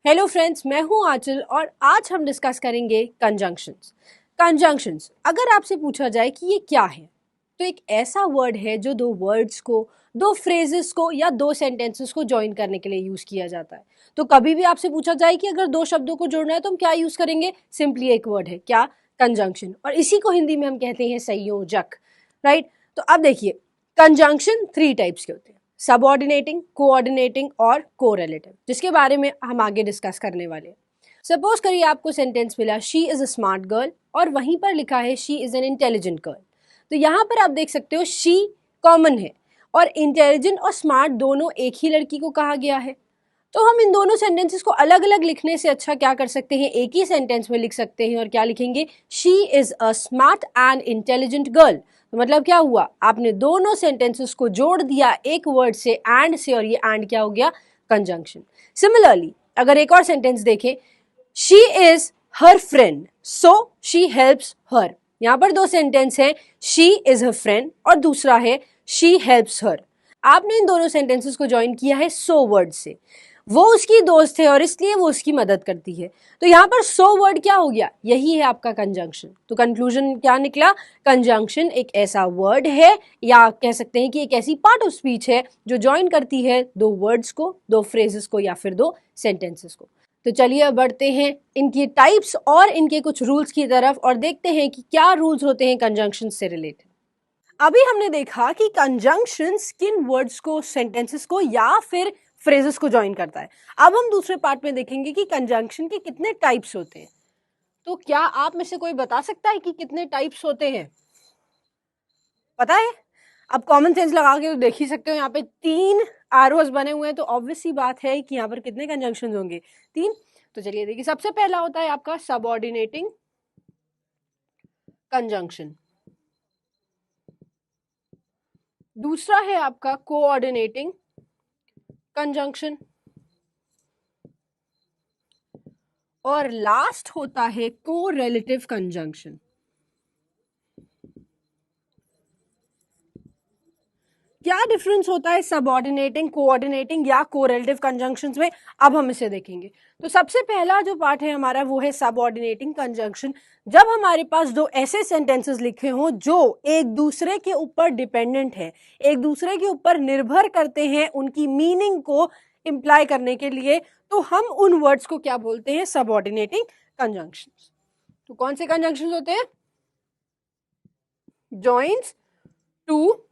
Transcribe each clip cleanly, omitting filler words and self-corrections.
Hello friends, मैं हूं आंचल और आज हम डिस्कस करेंगे कंजंक्शंस। कंजंक्शंस अगर आपसे पूछा जाए कि ये क्या है, तो एक ऐसा वर्ड है जो दो वर्ड्स को, दो फ्रेजेस को या दो सेंटेंसेस को ज्वाइन करने के लिए यूज किया जाता है। तो कभी भी आपसे पूछा जाए कि अगर दो शब्दों को जोड़ना है तो हम क्या यूज करेंगे, सिंपली एक वर्ड है क्या, कंजंक्शन, और इसी को हिंदी में हम कहते हैं संयोजक, राइट। तो अब देखिए, कंजंक्शन 3 टाइप्स के होते हैं, सबऑर्डिनेटिंग, कोऑर्डिनेटिंग और कोरिलेटिव, जिसके बारे में हम आगे डिस्कस करने वाले हैं। सपोज करिए आपको सेंटेंस मिला she is a smart girl और वहीं पर लिखा है she is an intelligent girl. तो यहाँ पर आप देख सकते हो शी कॉमन है और इंटेलिजेंट और स्मार्ट दोनों एक ही लड़की को कहा गया है। तो हम इन दोनों सेंटेंसेस को अलग अलग लिखने से अच्छा क्या कर सकते हैं, एक ही सेंटेंस में लिख सकते हैं और क्या लिखेंगे, she is a smart and intelligent girl. तो मतलब क्या हुआ, आपने दोनों सेंटेंसेस को जोड़ दिया एक वर्ड से, एंड से, और ये एंड क्या हो गया, कंजंक्शन। सिमिलरली अगर एक और सेंटेंस देखें, she is her friend so she helps her. यहां पर दो सेंटेंस है, शी इज हर फ्रेंड और दूसरा है शी हेल्प्स हर। आपने इन दोनों सेंटेंसेस को ज्वाइन किया है सो वर्ड से। वो उसकी दोस्त है और इसलिए वो उसकी मदद करती है। तो यहाँ पर सो वर्ड क्या हो गया, यही है आपका कंजंक्शन। तो कंक्लूजन क्या निकला, कंजंक्शन एक ऐसा वर्ड है या कह सकते हैं कि एक ऐसी पार्ट ऑफ स्पीच है जो ज्वाइन करती है दो वर्ड्स को, दो फ्रेजेस को या फिर दो सेंटेंसेस को। तो चलिए अब बढ़ते हैं इनकी टाइप्स और इनके कुछ रूल्स की तरफ और देखते हैं कि क्या रूल्स होते हैं कंजंक्शन से रिलेटेड। अभी हमने देखा कि कंजंक्शन किन वर्ड्स को, सेंटेंसेस को या फिर फ्रेजेस को ज्वाइन करता है। अब हम दूसरे पार्ट में देखेंगे कि कंजंक्शन के कितने टाइप्स होते हैं। तो क्या आप में से कोई बता सकता है कि कितने टाइप्स होते हैं, पता है? अब कॉमन सेंस लगा के तो देख ही सकते हो, यहाँ पे 3 आरोज बने हुए हैं, तो ऑब्वियस सी बात है कि यहाँ पर कितने कंजंक्शन होंगे, 3। तो चलिए देखिए, सबसे पहला होता है आपका सबऑर्डिनेटिंग कंजंक्शन, दूसरा है आपका कोऑर्डिनेटिंग कंजंक्शन, और लास्ट होता है कोरिलेटिव कंजंक्शन। क्या डिफरेंस होता है सबऑर्डिनेटिंग, कोऑर्डिनेटिंग या कोरिलेटिव कंजंक्शंस में, अब हम इसे देखेंगे। तो सबसे पहला जो पार्ट है हमारा वो है सबऑर्डिनेटिंग कंजंक्शन। जब हमारे पास दो ऐसे सेंटेंसेस लिखे हों जो एक दूसरे के ऊपर डिपेंडेंट है, एक दूसरे के ऊपर निर्भर करते हैं उनकी मीनिंग को इंप्लाई करने के लिए, तो हम उन वर्ड्स को क्या बोलते हैं, सबऑर्डिनेटिंग कंजंक्शंस। तो कौन से कंजंक्शंस होते हैं, जॉइंस टू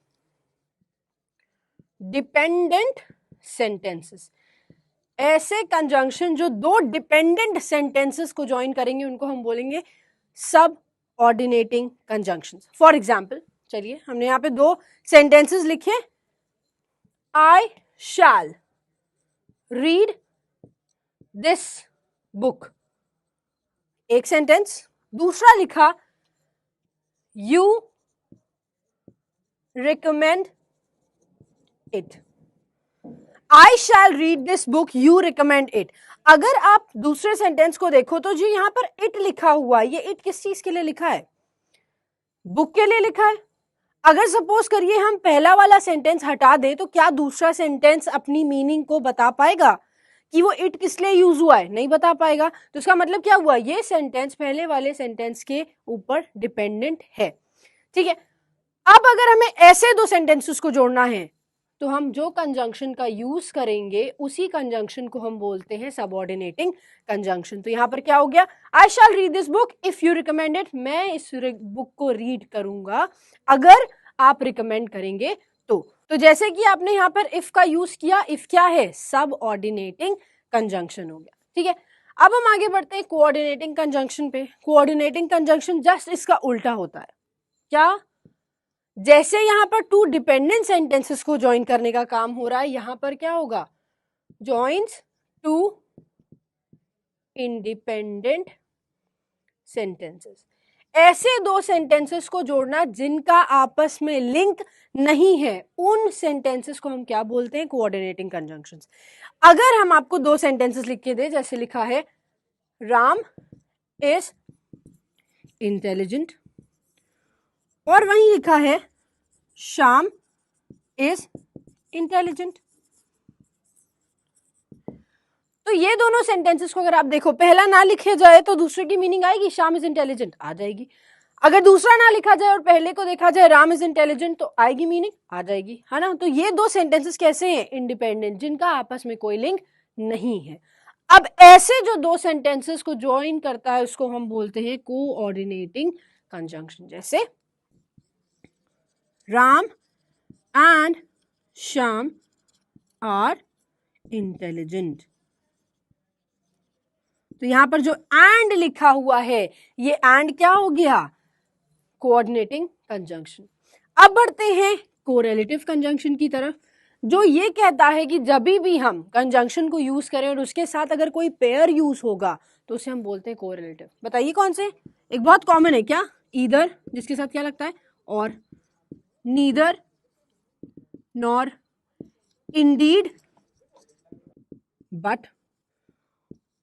डिपेंडेंट सेंटेंसेस। ऐसे कंजंक्शन जो दो डिपेंडेंट सेंटेंसेस को ज्वाइन करेंगे उनको हम बोलेंगे सब ऑर्डिनेटिंग कंजंक्शंस। फॉर एग्जाम्पल, चलिए हमने यहां पे दो सेंटेंसेस लिखे, I shall read this book, एक सेंटेंस। दूसरा लिखा you recommend it, I shall read this book, you recommend it. अगर आप दूसरे सेंटेंस को देखो तो जो यहां पर इट लिखा हुआ है, ये इट किस चीज के लिए लिखा है, बुक के लिए लिखा है। अगर सपोज करिए हम पहला वाला सेंटेंस हटा दें तो क्या दूसरा सेंटेंस अपनी मीनिंग को बता पाएगा कि वो इट किस लिए यूज हुआ है, नहीं बता पाएगा। तो इसका मतलब क्या हुआ, ये सेंटेंस पहले वाले सेंटेंस के ऊपर डिपेंडेंट है, ठीक है। अब अगर हमें ऐसे दो सेंटेंसेस को जोड़ना है तो हम जो कंजंक्शन का यूज करेंगे उसी कंजंक्शन को हम बोलते हैं सबऑर्डिनेटिंग कंजंक्शन। तो यहां पर क्या हो गया, I shall read this book if you recommend it, मैं इस बुक को रीड करूंगा अगर आप रिकमेंड करेंगे तो जैसे कि आपने यहां पर इफ का यूज किया, इफ क्या है, सबऑर्डिनेटिंग कंजंक्शन हो गया, ठीक है। अब हम आगे बढ़ते हैं कोऑर्डिनेटिंग कंजंक्शन पे। कोऑर्डिनेटिंग कंजंक्शन जस्ट इसका उल्टा होता है, क्या, जैसे यहां पर टू डिपेंडेंट सेंटेंसेस को ज्वाइन करने का काम हो रहा है, यहां पर क्या होगा, जॉइंस टू इंडिपेंडेंट सेंटेंसेस। ऐसे दो सेंटेंसेस को जोड़ना जिनका आपस में लिंक नहीं है, उन सेंटेंसेस को हम क्या बोलते हैं, कोऑर्डिनेटिंग कंजंक्शंस। अगर हम आपको दो सेंटेंसेस लिख के दे, जैसे लिखा है राम इज इंटेलिजेंट और वहीं लिखा है श्याम इज इंटेलिजेंट, तो ये दोनों सेंटेंसेस को अगर आप देखो, पहला ना लिखे जाए तो दूसरे की मीनिंग आएगी, श्याम इज इंटेलिजेंट, आ जाएगी। अगर दूसरा ना लिखा जाए और पहले को देखा जाए, राम इज इंटेलिजेंट, तो आएगी मीनिंग, आ जाएगी, है ना। तो ये दो सेंटेंसेस कैसे हैं, इंडिपेंडेंट, जिनका आपस में कोई लिंक नहीं है। अब ऐसे जो दो सेंटेंसेस को ज्वाइन करता है उसको हम बोलते हैं कोऑर्डिनेटिंग कंजंक्शन। जैसे Ram and Shyam are intelligent. तो यहां पर जो एंड लिखा हुआ है, ये एंड क्या हो गया, कोऑर्डिनेटिंग कंजंक्शन। अब बढ़ते हैं कोरिलेटिव कंजंक्शन की तरफ, जो ये कहता है कि जब भी हम कंजंक्शन को यूज करें और उसके साथ अगर कोई पेयर यूज होगा तो उसे हम बोलते हैं कोरिलेटिव। बताइए कौन से, एक बहुत कॉमन है क्या, ईदर, जिसके साथ क्या लगता है, और, neither, nor, Indeed, but,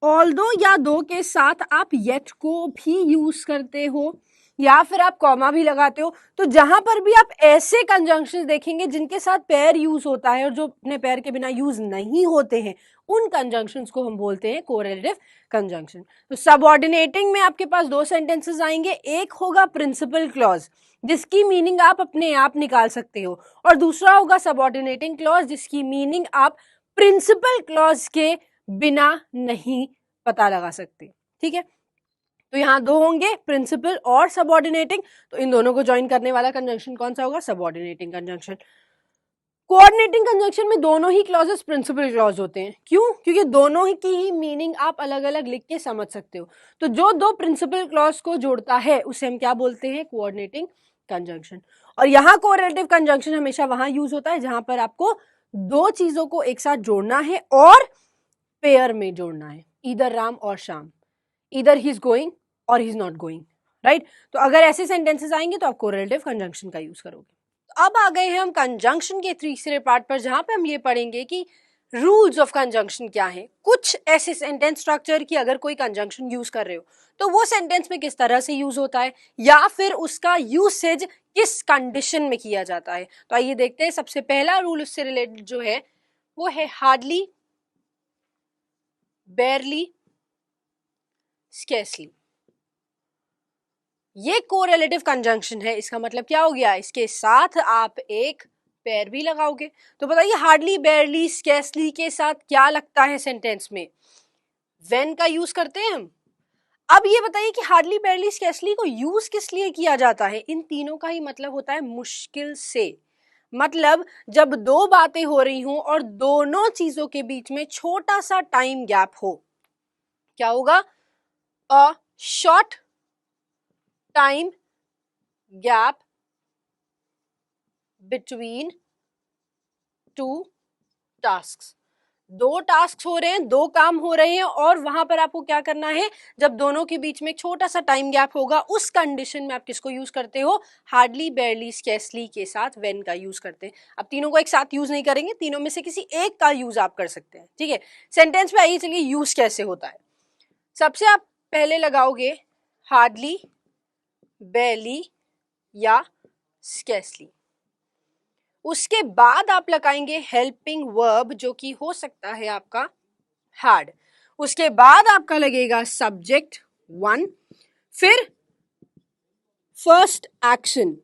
although या दो के साथ आप येट को भी यूज करते हो या फिर आप कॉमा भी लगाते हो। तो जहां पर भी आप ऐसे कंजंक्शंस देखेंगे जिनके साथ पेयर यूज होता है और जो अपने पेयर के बिना यूज नहीं होते हैं, उन कंजंक्शंस को हम बोलते हैं कोरिलेटिव कंजंक्शन। तो सबऑर्डिनेटिंग में आपके पास दो सेंटेंसेस आएंगे, एक होगा प्रिंसिपल क्लॉज जिसकी मीनिंग आप अपने आप निकाल सकते हो, और दूसरा होगा सबऑर्डिनेटिंग क्लॉज जिसकी मीनिंग आप प्रिंसिपल क्लॉज के बिना नहीं पता लगा सकते। ठीक है, तो यहां दो होंगे, प्रिंसिपल और सबऑर्डिनेटिंग, तो इन दोनों को ज्वाइन करने वाला कंजंक्शन कौन सा होगा, सबऑर्डिनेटिंग कंजंक्शन। कोऑर्डिनेटिंग कंजंक्शन में दोनों ही क्लॉजेस प्रिंसिपल क्लॉज होते हैं। क्यों, क्योंकि दोनों ही की ही मीनिंग आप अलग अलग लिख के समझ सकते हो। तो जो दो प्रिंसिपल क्लॉज को जोड़ता है उसे हम क्या बोलते हैं, कोऑर्डिनेटिंग कंजंक्शन। और यहाँ कोरिलेटिव कंजंक्शन हमेशा वहां यूज होता है जहां पर आपको दो चीजों को एक साथ जोड़ना है और पेयर में जोड़ना है, इधर राम और श्याम, इधर ही इज गोइंग और he is not going, right. तो अगर ऐसे सेंटेंसेस आएंगे तो आप कोरिलेटिव कंजंक्शन का यूज करोगे। तो अब आ गए हैं हम कंजंक्शन के तीसरे पार्ट पर, जहां पे हम ये पढ़ेंगे कि रूल्स ऑफ कंजंक्शन क्या है। कुछ ऐसे सेंटेंस स्ट्रक्चर की अगर कोई कंजंक्शन यूज कर रहे हो तो वो सेंटेंस में किस तरह से यूज होता है या फिर उसका यूसेज किस कंडीशन में किया जाता है। तो आइए देखते हैं। सबसे पहला रूल उससे रिलेटेड जो है वो है हार्डली, बेयरली, स्केर्सली। ये कोरिलेटिव कंजंक्शन है। इसका मतलब क्या हो गया, इसके साथ आप एक पेयर भी लगाओगे। तो बताइए हार्डली, बेयरली, स्केर्सली के साथ क्या लगता है सेंटेंस में, व्हेन का यूज करते हैं हम। अब ये बताइए कि हार्डली, बेयरली, स्केर्सली को यूज किस लिए किया जाता है। इन तीनों का ही मतलब होता है मुश्किल से। मतलब जब दो बातें हो रही हों और दोनों चीजों के बीच में छोटा सा टाइम गैप हो, क्या होगा, a short time gap between two task. दो टास्क हो रहे हैं, दो काम हो रहे हैं और वहां पर आपको क्या करना है, जब दोनों के बीच में छोटा सा टाइम गैप होगा उस कंडीशन में आप किसको यूज करते हो, हार्डली, बेयरली, स्केर्सली के साथ व्हेन का यूज करते हैं। अब तीनों को एक साथ यूज नहीं करेंगे, तीनों में से किसी एक का यूज आप कर सकते हैं। ठीक है, सेंटेंस में आइए चलिए यूज कैसे होता है। सबसे आप पहले लगाओगे हार्डली, बेयरली या स्केर्सली, उसके बाद आप लगाएंगे हेल्पिंग वर्ब जो कि हो सकता है आपका हैड, उसके बाद आपका लगेगा सब्जेक्ट वन, फिर फर्स्ट एक्शन।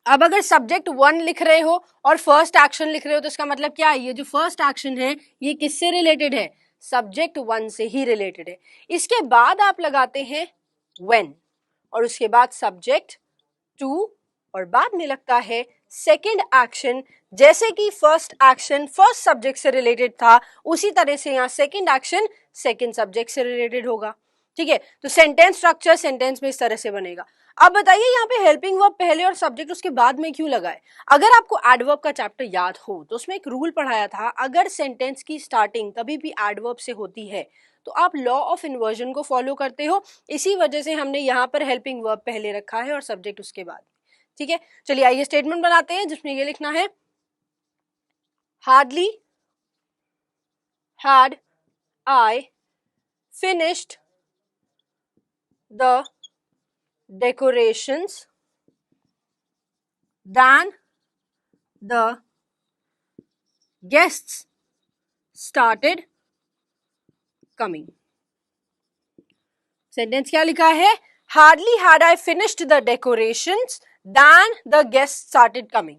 अब अगर सब्जेक्ट वन लिख रहे हो और फर्स्ट एक्शन लिख रहे हो तो इसका मतलब क्या है, ये जो फर्स्ट एक्शन है ये किससे रिलेटेड है, सब्जेक्ट वन से ही रिलेटेड है। इसके बाद आप लगाते हैं व्हेन और उसके बाद सब्जेक्ट टू और बाद में लगता है सेकेंड एक्शन। जैसे कि फर्स्ट एक्शन फर्स्ट सब्जेक्ट से रिलेटेड था उसी तरह से यहाँ सेकेंड एक्शन सेकेंड सब्जेक्ट से रिलेटेड होगा। ठीक है, तो सेंटेंस स्ट्रक्चर सेंटेंस में इस तरह से बनेगा। अब बताइए यहाँ पे हेल्पिंग वर्ब पहले और सब्जेक्ट उसके बाद में क्यों लगा है। अगर आपको एडवर्ब का चैप्टर याद हो तो उसमें एक रूल पढ़ाया था, अगर सेंटेंस की स्टार्टिंग कभी भी एडवर्ब से होती है तो आप लॉ ऑफ इन्वर्जन को फॉलो करते हो। इसी वजह से हमने यहाँ पर हेल्पिंग वर्ब पहले रखा है और सब्जेक्ट उसके बाद। ठीक है, चलिए आइए स्टेटमेंट बनाते हैं जिसमें ये लिखना है hardly had I finished the decorations than the guests started coming. Sentence क्या लिखा है? Hardly had I finished the decorations than the guest started coming.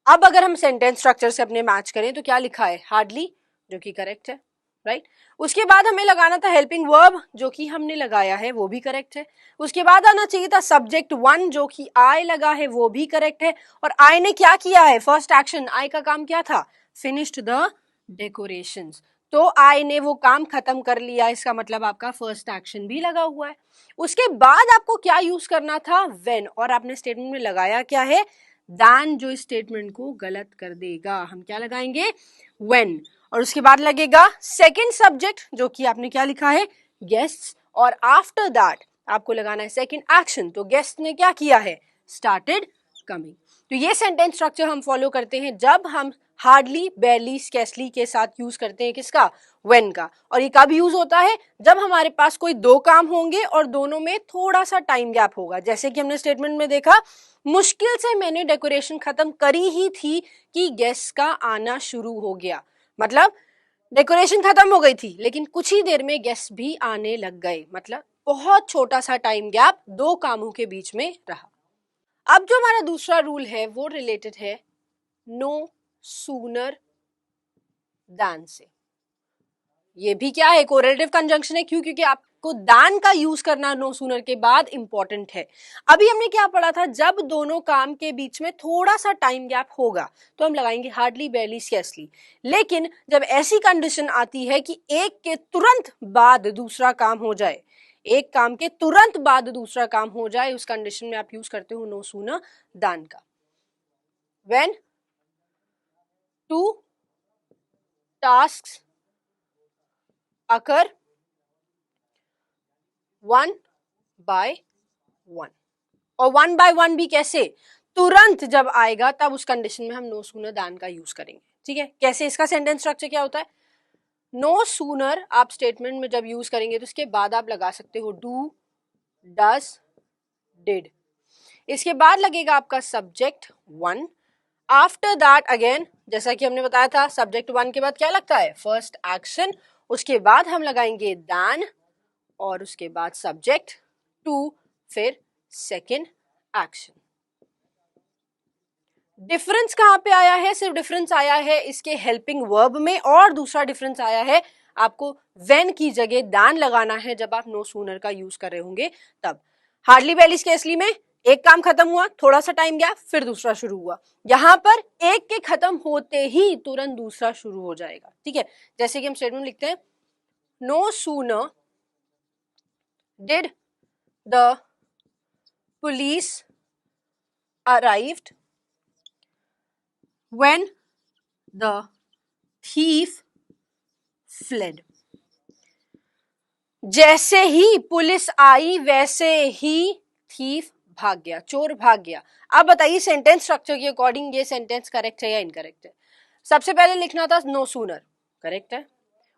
अब अगर हम सेंटेंस स्ट्रक्चर से अपने मैच करें तो क्या लिखा है? हार्डली, जो कि करेक्ट है, राइट। उसके बाद हमें लगाना था हेल्पिंग वर्ब, जो कि हमने लगाया है, वो भी करेक्ट है। उसके बाद आना चाहिए था सब्जेक्ट वन, जो कि आई लगा है, वो भी करेक्ट है। और आई ने क्या किया है? फर्स्ट एक्शन, आई का काम क्या था? Finished the decorations. तो आई ने वो काम खत्म कर लिया, इसका मतलब आपका फर्स्ट एक्शन भी लगा हुआ है। उसके बाद आपको क्या यूज करना था? व्हेन। और आपने स्टेटमेंट में लगाया क्या है? दैन, जो इस स्टेटमेंट को गलत कर देगा। हम क्या लगाएंगे? व्हेन। और उसके बाद लगेगा सेकंड सब्जेक्ट, जो कि आपने क्या लिखा है? गेस्ट्स। और आफ्टर दैट आपको लगाना है सेकंड एक्शन। तो गेस्ट ने क्या किया है? Started coming. तो ये सेंटेंस स्ट्रक्चर हम फॉलो करते हैं जब हम हार्डली, बेयरली, स्कैर्सली के साथ यूज करते हैं किसका? व्हेन का। और ये कब यूज होता है? जब हमारे पास कोई दो काम होंगे और दोनों में थोड़ा सा टाइम गैप होगा। जैसे कि हमने स्टेटमेंट में देखा, मुश्किल से मैंने डेकोरेशन खत्म करी ही थी कि गेस्ट का आना शुरू हो गया। मतलब डेकोरेशन खत्म हो गई थी लेकिन कुछ ही देर में गेस्ट भी आने लग गए। मतलब बहुत छोटा सा टाइम गैप दो कामों के बीच में रहा। अब जो हमारा दूसरा रूल है वो रिलेटेड है नो सूनर दैन से। ये भी क्या है? कोरिलेटिव कंजंक्शन है। क्यों? क्योंकि आपको दैन का यूज करना नो सूनर के बाद इंपॉर्टेंट है। अभी हमने क्या पढ़ा था? जब दोनों काम के बीच में थोड़ा सा टाइम गैप होगा तो हम लगाएंगे हार्डली, बेयरली, स्कैर्सली। लेकिन जब ऐसी कंडीशन आती है कि एक के तुरंत बाद दूसरा काम हो जाए, एक काम के तुरंत बाद दूसरा काम हो जाए, उस कंडीशन में आप यूज करते हो नो सूनर दैन का। When two tasks occur one by one. और वन बाय वन भी कैसे? तुरंत जब आएगा तब उस कंडीशन में हम नो सूनर दैन का यूज करेंगे। ठीक है? कैसे? इसका सेंटेंस स्ट्रक्चर क्या होता है? नो सूनर आप स्टेटमेंट में जब यूज करेंगे तो इसके बाद आप लगा सकते हो डू, डज, डिड। इसके बाद लगेगा आपका subject one. After that again, जैसा कि हमने बताया था, सब्जेक्ट वन के बाद क्या लगता है? First action. उसके बाद हम लगाएंगे दैन और उसके बाद सब्जेक्ट टू, फिर सेकेंड एक्शन। डिफरेंस कहां पे आया है? सिर्फ डिफरेंस आया है इसके हेल्पिंग वर्ब में, और दूसरा डिफरेंस आया है आपको व्हेन की जगह दैन लगाना है जब आप नो सूनर का यूज कर रहे होंगे तब। हार्डली, बेयरली, स्कैर्सली में एक काम खत्म हुआ, थोड़ा सा टाइम गया, फिर दूसरा शुरू हुआ। यहां पर एक के खत्म होते ही तुरंत दूसरा शुरू हो जाएगा। ठीक है? जैसे कि हम स्टेटमेंट लिखते हैं, no sooner did the police arrived when the thief fled। जैसे ही पुलिस आई वैसे ही थीफ भाग गया, चोर भाग गया। अब बताइए सेंटेंस स्ट्रक्चर के अकॉर्डिंग ये सेंटेंस करेक्ट है या इनकरेक्ट है? सबसे पहले लिखना था नो सूनर, करेक्ट है।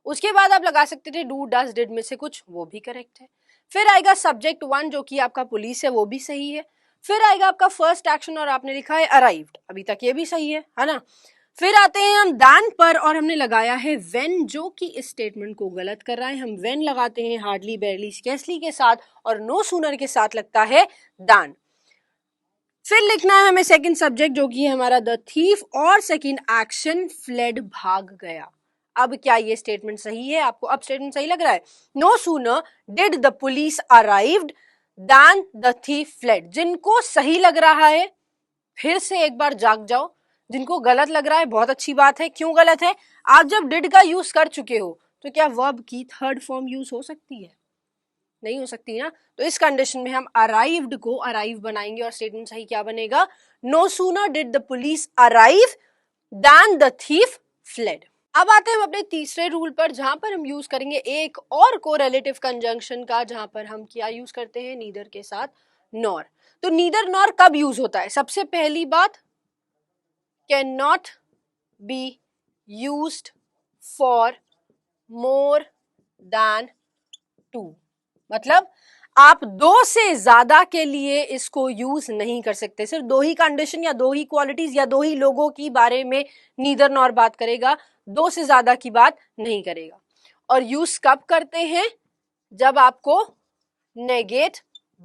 उसके बाद आप लगा सकते थे डू, डज, डिड में से कुछ, वो भी करेक्ट है। फिर आएगा सब्जेक्ट वन, जो कि आपका पुलिस है, वो भी सही है। फिर आएगा आपका फर्स्ट एक्शन और आपने लिखा है अराइव्ड, अभी तक ये भी सही है ना। फिर आते हैं हम दैन पर और हमने लगाया है व्हेन, जो कि इस स्टेटमेंट को गलत कर रहा है। हम व्हेन लगाते हैं हार्डली, बेयरली, स्कैर्सली के साथ, और नो सूनर के साथ लगता है दैन। फिर लिखना है हमें सेकंड सब्जेक्ट, जो कि हमारा द थीफ, और सेकंड एक्शन फ्लेड, भाग गया। अब क्या ये स्टेटमेंट सही है? आपको अब स्टेटमेंट सही लग रहा है? No sooner did the police arrived than the thief fled. जिनको सही लग रहा है फिर से एक बार जाग जाओ, जिनको गलत लग रहा है बहुत अच्छी बात है। क्यों गलत है? आप जब डिड का यूज कर चुके हो तो क्या वर्ब की थर्ड फॉर्म यूज हो सकती है? नहीं हो सकती ना। तो इस कंडीशन में हम अराइव्ड को अराइव बनाएंगे और स्टेटमेंट सही क्या बनेगा? No sooner did the police arrive than the thief fled. अब आते हैं हम अपने तीसरे रूल पर, जहां पर हम यूज करेंगे एक और कोरिलेटिव कंजंक्शन का, जहां पर हम क्या यूज करते हैं? नीदर के साथ नॉर। तो नीदर नॉर कब यूज होता है? सबसे पहली बात, can not be used for more than two. मतलब आप दो से ज्यादा के लिए इसको यूज नहीं कर सकते। सिर्फ दो ही कंडीशन या दो ही क्वालिटीज या दो ही लोगों की बारे में नीदर नॉर बात करेगा, दो से ज्यादा की बात नहीं करेगा। और यूज कब करते हैं? जब आपको नेगेट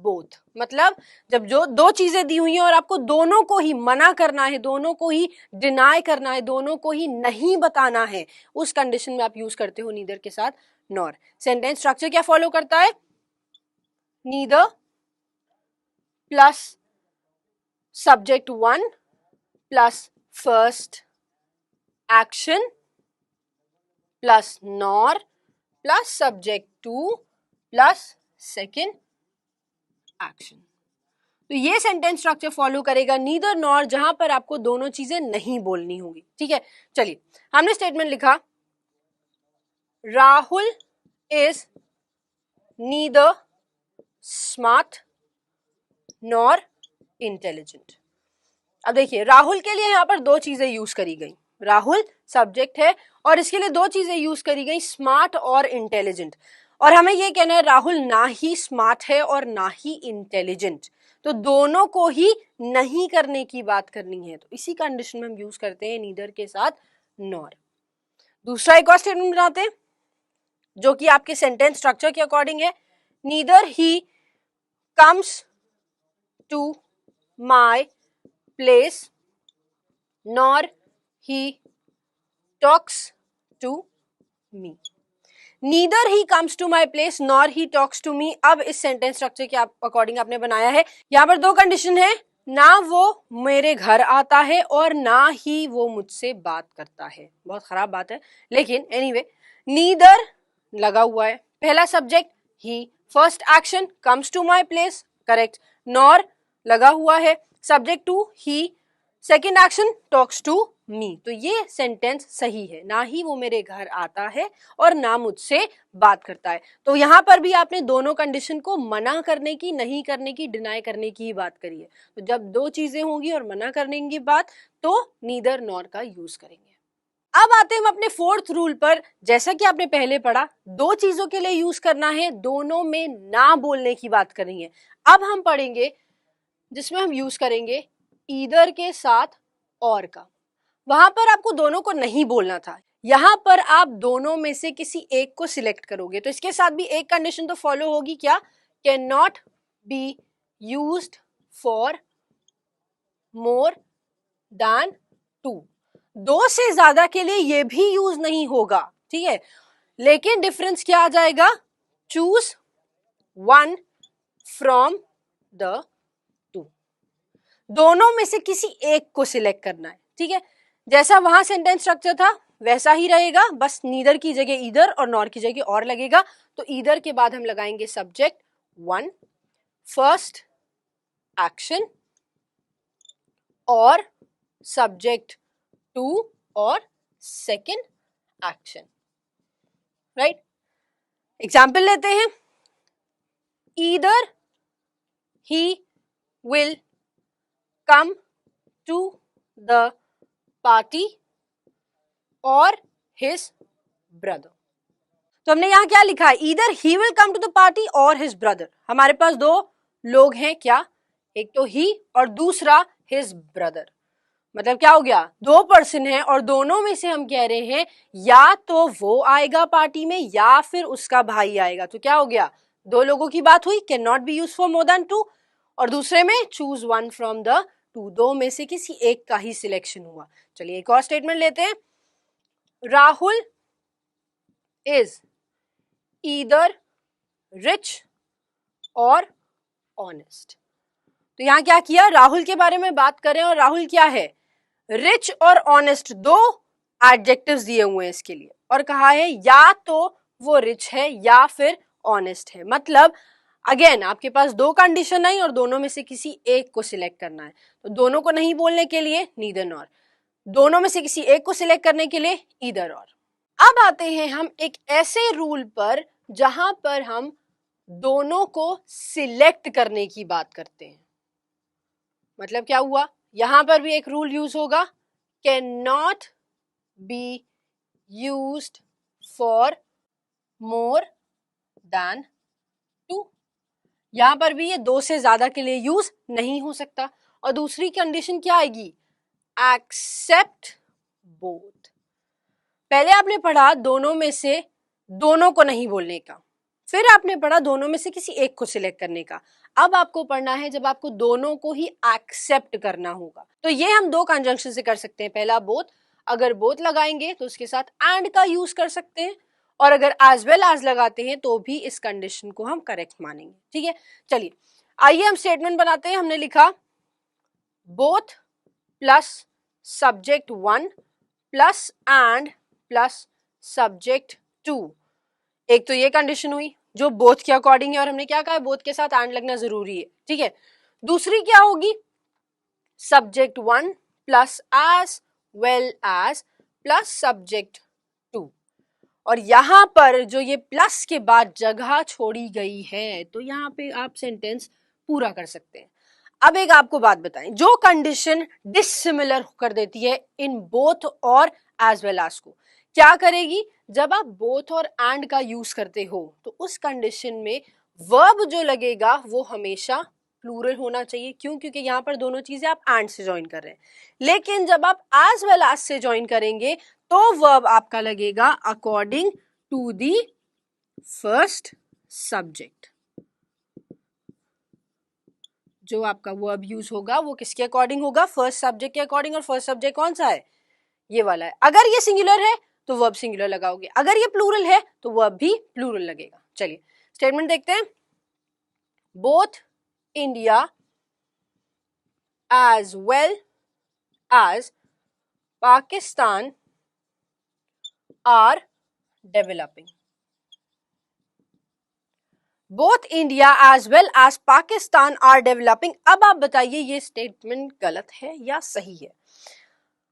बोथ, मतलब जब जो दो चीजें दी हुई हैं और आपको दोनों को ही मना करना है, दोनों को ही डिनाई करना है, दोनों को ही नहीं बताना है, उस कंडीशन में आप यूज करते हो नीदर के साथ नॉर। सेंटेंस स्ट्रक्चर क्या फॉलो करता है? Neither plus subject one plus first action plus nor plus subject two plus second action. तो ये सेंटेंस स्ट्रक्चर फॉलो करेगा नीदर नॉर, जहां पर आपको दोनों चीजें नहीं बोलनी होगी। ठीक है, चलिए हमने स्टेटमेंट लिखा Rahul is neither smart nor intelligent. अब देखिए राहुल के लिए यहां पर दो चीजें यूज करी गई, राहुल सब्जेक्ट है और इसके लिए दो चीजें यूज करी गई, स्मार्ट और इंटेलिजेंट। और हमें ये कहना है राहुल ना ही स्मार्ट है और ना ही इंटेलिजेंट, तो दोनों को ही नहीं करने की बात करनी है, तो इसी कंडीशन में हम यूज करते हैं नीदर के साथ नॉर। दूसरा एक और स्टेटमेंट बनाते हैं जो कि आपके सेंटेंस स्ट्रक्चर के अकॉर्डिंग है, neither he comes to my place nor he talks to me. Neither he comes to my place nor he talks to me. अब इस सेंटेंस स्ट्रक्चर के अकॉर्डिंग आपने बनाया है, यहाँ पर दो कंडीशन है, ना वो मेरे घर आता है और ना ही वो मुझसे बात करता है। बहुत खराब बात है, लेकिन एनीवे नीदर लगा हुआ है, पहला subject he, first action comes to my place, correct, nor लगा हुआ है, subject two he, second action talks to me. तो ये सेंटेंस सही है, ना ही वो मेरे घर आता है और ना मुझसे बात करता है। तो यहाँ पर भी आपने दोनों कंडीशन को मना करने की, नहीं करने की, डिनाई करने की ही बात करी है। तो जब दो चीजें होंगी और मना करने की बात, तो नीदर नॉर का यूज करेंगे। अब आते हैं हम अपने फोर्थ रूल पर। जैसा कि आपने पहले पढ़ा, दो चीजों के लिए यूज करना है, दोनों में ना बोलने की बात करनी है। अब हम पढ़ेंगे जिसमें हम यूज करेंगे ईदर के साथ और का। वहां पर आपको दोनों को नहीं बोलना था, यहां पर आप दोनों में से किसी एक को सिलेक्ट करोगे। तो इसके साथ भी एक कंडीशन तो फॉलो होगी, क्या? Can not be used for more than two. दो से ज्यादा के लिए ये भी यूज नहीं होगा, ठीक है, लेकिन डिफरेंस क्या आ जाएगा? Choose one from the to, दोनों में से किसी एक को सिलेक्ट करना है। ठीक है, जैसा वहां सेंटेंस स्ट्रक्चर था वैसा ही रहेगा, बस नीदर की जगह ईदर और नॉर की जगह और लगेगा। तो ईदर के बाद हम लगाएंगे सब्जेक्ट वन, फर्स्ट एक्शन और सब्जेक्ट टू और सेकेंड एक्शन। राइट, एग्जाम्पल लेते हैं। Either he will come to the party और हिज ब्रदर। तो हमने यहां क्या लिखा है? Either he will come to the party और हिज ब्रदर। हमारे पास दो लोग हैं, क्या? एक तो ही और दूसरा हिज ब्रदर। मतलब क्या हो गया? दो पर्सन है और दोनों में से हम कह रहे हैं या तो वो आएगा पार्टी में या फिर उसका भाई आएगा। तो क्या हो गया? दो लोगों की बात हुई, can not be use for more than two, और दूसरे में choose one from the two, दो में से किसी एक का ही सिलेक्शन हुआ। चलिए एक और स्टेटमेंट लेते हैं। राहुल इज ईदर रिच और ऑनेस्ट। तो यहां क्या किया? राहुल के बारे में बात करें और राहुल क्या है? रिच और ऑनेस्ट, दो एडजेक्टिव्स दिए हुए हैं इसके लिए, और कहा है या तो वो रिच है या फिर ऑनेस्ट है। मतलब अगेन आपके पास दो कंडीशन आई और दोनों में से किसी एक को सिलेक्ट करना है। तो दोनों को नहीं बोलने के लिए नीदर नॉर, दोनों में से किसी एक को सिलेक्ट करने के लिए ईदर और। अब आते हैं हम एक ऐसे रूल पर जहां पर हम दोनों को सिलेक्ट करने की बात करते हैं। मतलब क्या हुआ? यहां पर भी एक रूल यूज होगा, can not be used for more than two. यहां पर भी ये दो से ज्यादा के लिए यूज नहीं हो सकता। और दूसरी कंडीशन क्या आएगी? Except both. पहले आपने पढ़ा दोनों में से दोनों को नहीं बोलने का। फिर आपने पढ़ा दोनों में से किसी एक को सिलेक्ट करने का। अब आपको पढ़ना है जब आपको दोनों को ही एक्सेप्ट करना होगा। तो ये हम दो कंजंक्शन से कर सकते हैं। पहला बोथ, अगर बोथ लगाएंगे तो उसके साथ एंड का यूज कर सकते हैं, और अगर एज वेल एज लगाते हैं तो भी इस कंडीशन को हम करेक्ट मानेंगे। ठीक है, चलिए आइए हम स्टेटमेंट बनाते हैं। हमने लिखा both plus subject 1 plus and plus subject 2। एक तो ये कंडीशन हुई जो बोथ के अकॉर्डिंग है, और हमने क्या कहा, बोथ के साथ एंड लगना जरूरी है। ठीक है, दूसरी क्या होगी, subject 1 plus as well as plus subject 2। और यहां पर जो ये प्लस के बाद जगह छोड़ी गई है, तो यहां पे आप सेंटेंस पूरा कर सकते हैं। अब एक आपको बात बताएं, जो कंडीशन डिसिमिलर कर देती है इन बोथ और एज वेल एज को, क्या करेगी, जब आप बोथ और एंड का यूज करते हो तो उस कंडीशन में वर्ब जो लगेगा वो हमेशा प्लूरल होना चाहिए। क्यों? क्योंकि यहां पर दोनों चीजें आप एंड से ज्वाइन कर रहे हैं। लेकिन जब आप एज वेल एज से ज्वाइन करेंगे तो वर्ब आपका लगेगा according to the first subject. जो आपका वर्ब यूज होगा वो किसके अकॉर्डिंग होगा, फर्स्ट सब्जेक्ट के अकॉर्डिंग। और फर्स्ट सब्जेक्ट कौन सा है, ये वाला है। अगर ये सिंगुलर है तो वर्ब सिंगुलर लगाओगे, अगर ये प्लूरल है तो वर्ब भी प्लूरल लगेगा। चलिए स्टेटमेंट देखते हैं। Both India as well as Pakistan are developing. Both India as well as Pakistan are developing. अब आप बताइए ये स्टेटमेंट गलत है या सही है।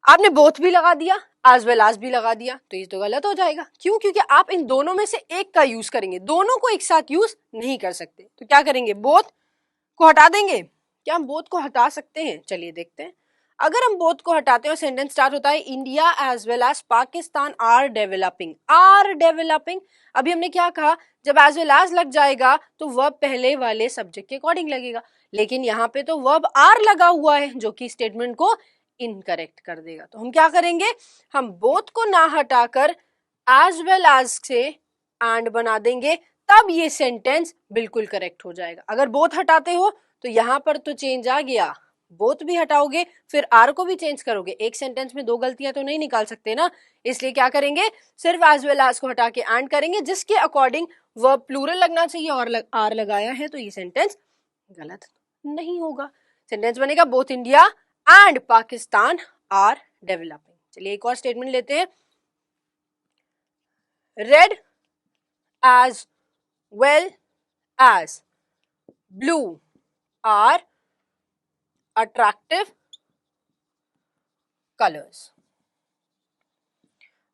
आपने बोथ भी लगा दिया, एज वेल एज भी लगा दिया, तो ये तो गलत हो जाएगा। क्यों? क्योंकि आप इन दोनों में से एक का यूज करेंगे, दोनों को एक साथ यूज नहीं कर सकते। तो क्या करेंगे, बोथ को हटा देंगे। क्या हम बोथ को हटा सकते हैं? चलिए देखते हैं। अगर हम बोथ को हटाते हैं और सेंटेंस स्टार्ट होता है India as well as Pakistan are developing. Are developing, अभी हमने क्या कहा, जब एज वेल एज लग जाएगा तो वर्ब पहले वाले सब्जेक्ट के अकॉर्डिंग लगेगा, लेकिन यहाँ पे तो वर्ब आर लगा हुआ है जो कि स्टेटमेंट को इनकरेक्ट कर देगा। तो हम क्या करेंगे, हम बोथ को ना हटाकर एज वेल एज से एंड बना देंगे, तब ये सेंटेंस बिल्कुल करेक्ट हो जाएगा। अगर बोथ हटाते हो तो यहां पर तो चेंज आ गया, बोथ भी हटाओगे फिर आर को भी चेंज करोगे, एक सेंटेंस में दो गलतियां तो नहीं निकाल सकते ना। इसलिए क्या करेंगे, सिर्फ एज वेल एज को हटा के एंड करेंगे, जिसके अकॉर्डिंग वर्ब प्लूरल लगना चाहिए, और आर लगाया है तो ये सेंटेंस गलत नहीं होगा। सेंटेंस बनेगा both India and Pakistan are developing. चलिए एक और स्टेटमेंट लेते हैं। Red as well as blue are attractive colours.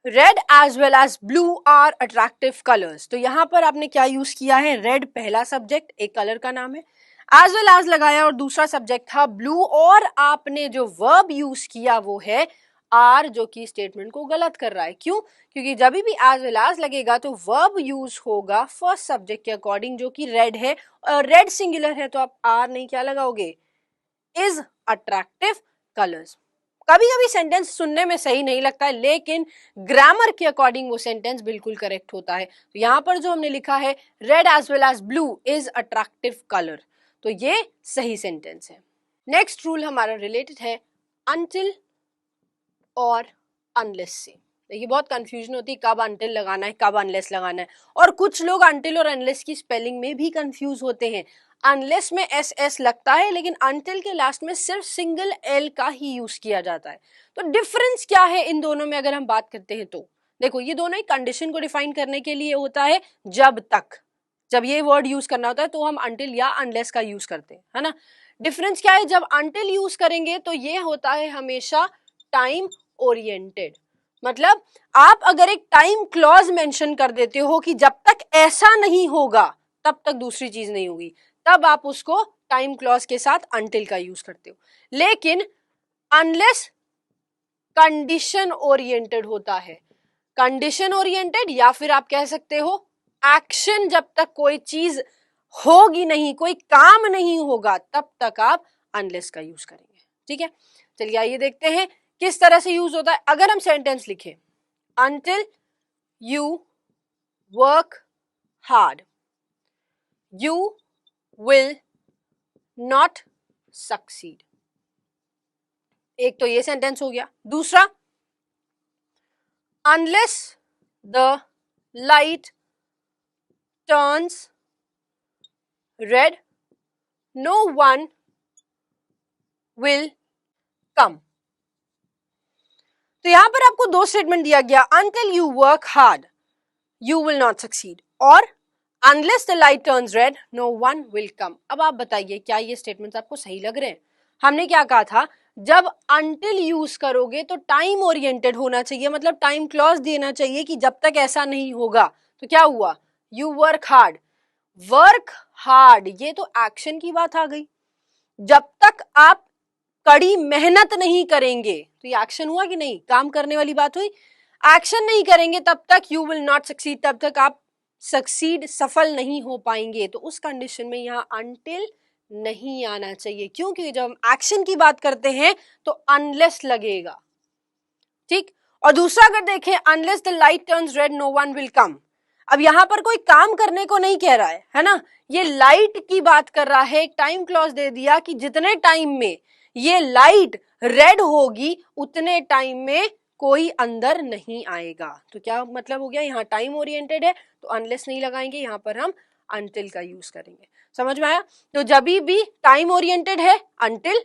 Red as well as blue are attractive colours. तो यहां पर आपने क्या यूज किया है, रेड पहला सब्जेक्ट, एक कलर का नाम है, एज वेल एज लगाया और दूसरा सब्जेक्ट था ब्लू, और आपने जो वर्ब यूज किया वो है आर, जो कि स्टेटमेंट को गलत कर रहा है। क्यों? क्योंकि जब भी एज वेल एज लगेगा तो वर्ब यूज होगा फर्स्ट सब्जेक्ट के अकॉर्डिंग, जो कि रेड है, और रेड सिंगुलर है तो आप आर नहीं क्या लगाओगे, इज अट्रैक्टिव कलर्स। कभी कभी सेंटेंस सुनने में सही नहीं लगता है, लेकिन ग्रामर के अकॉर्डिंग वो सेंटेंस बिल्कुल करेक्ट होता है। तो यहां पर जो हमने लिखा है red as well as blue is attractive colour, तो ये सही सेंटेंस है। नेक्स्ट रूल हमारा रिलेटेड है अनटिल और अनलेस से। देखिए बहुत कंफ्यूजन होती है कब अनटिल लगाना है कब अनलेस लगाना है, और कुछ लोग अनटिल और अनलेस की स्पेलिंग में भी कंफ्यूज होते हैं। अनलेस में एस एस लगता है, लेकिन अनटिल के लास्ट में सिर्फ सिंगल एल का ही यूज किया जाता है। तो डिफरेंस क्या है इन दोनों में अगर हम बात करते हैं तो देखो, ये दोनों ही कंडीशन को डिफाइन करने के लिए होता है। जब तक, जब ये वर्ड यूज करना होता है तो हम अनटिल या अनलेस का यूज करते हैं, है ना। डिफरेंस क्या है, जब अनटिल यूज करेंगे तो ये होता है हमेशा टाइम ओरिएंटेड। मतलब आप अगर एक टाइम क्लॉज मेंशन कर देते हो कि जब तक ऐसा नहीं होगा तब तक दूसरी चीज नहीं होगी, तब आप उसको टाइम क्लॉज के साथ अनटिल का यूज करते हो। लेकिन अनलेस कंडीशन ओरिएंटेड होता है। कंडीशन ओरिएंटेड, या फिर आप कह सकते हो एक्शन, जब तक कोई चीज होगी नहीं, कोई काम नहीं होगा, तब तक आप अनलेस का यूज करेंगे। ठीक है, चलिए आइए देखते हैं किस तरह से यूज होता है। अगर हम सेंटेंस लिखें until you work hard, you will not succeed. एक तो ये सेंटेंस हो गया. दूसरा, unless the light turns red, no one will come. तो यहां पर आपको दो स्टेटमेंट दिया गया, until you work hard you will not succeed और unless the light turns red no one will come. अब आप बताइए क्या ये स्टेटमेंट्स आपको सही लग रहे हैं? हमने क्या कहा था, जब until यूज करोगे तो टाइम ओरिएंटेड होना चाहिए, मतलब टाइम क्लॉज देना चाहिए कि जब तक ऐसा नहीं होगा. तो क्या हुआ, you work hard. Work hard, ये तो एक्शन की बात आ गई. जब तक आप कड़ी मेहनत नहीं करेंगे, तो ये एक्शन हुआ कि नहीं, काम करने वाली बात हुई. एक्शन नहीं करेंगे तब तक यू विल नॉट सक्सीड, तब तक आप सक्सीड, सफल नहीं हो पाएंगे. तो उस कंडीशन में यहाँ अनटिल नहीं आना चाहिए. क्योंकि जब हम एक्शन की बात करते हैं तो अनलेस लगेगा. ठीक. और दूसरा अगर देखें, unless the light turns red no one will come. अब यहां पर कोई काम करने को नहीं कह रहा है ना, ये लाइट की बात कर रहा है. एक टाइम क्लॉज दे दिया कि जितने टाइम में ये लाइट रेड होगी उतने टाइम में कोई अंदर नहीं आएगा. तो क्या मतलब हो गया, यहाँ टाइम ओरिएंटेड है तो अनलेस नहीं लगाएंगे, यहाँ पर हम अनटिल का यूज करेंगे. समझ में आया? तो जब भी टाइम ओरिएंटेड है अनटिल,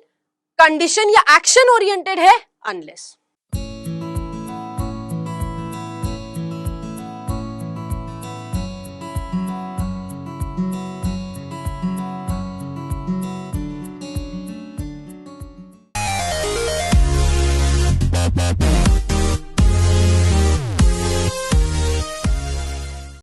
कंडीशन या एक्शन ओरिएंटेड है अनलेस.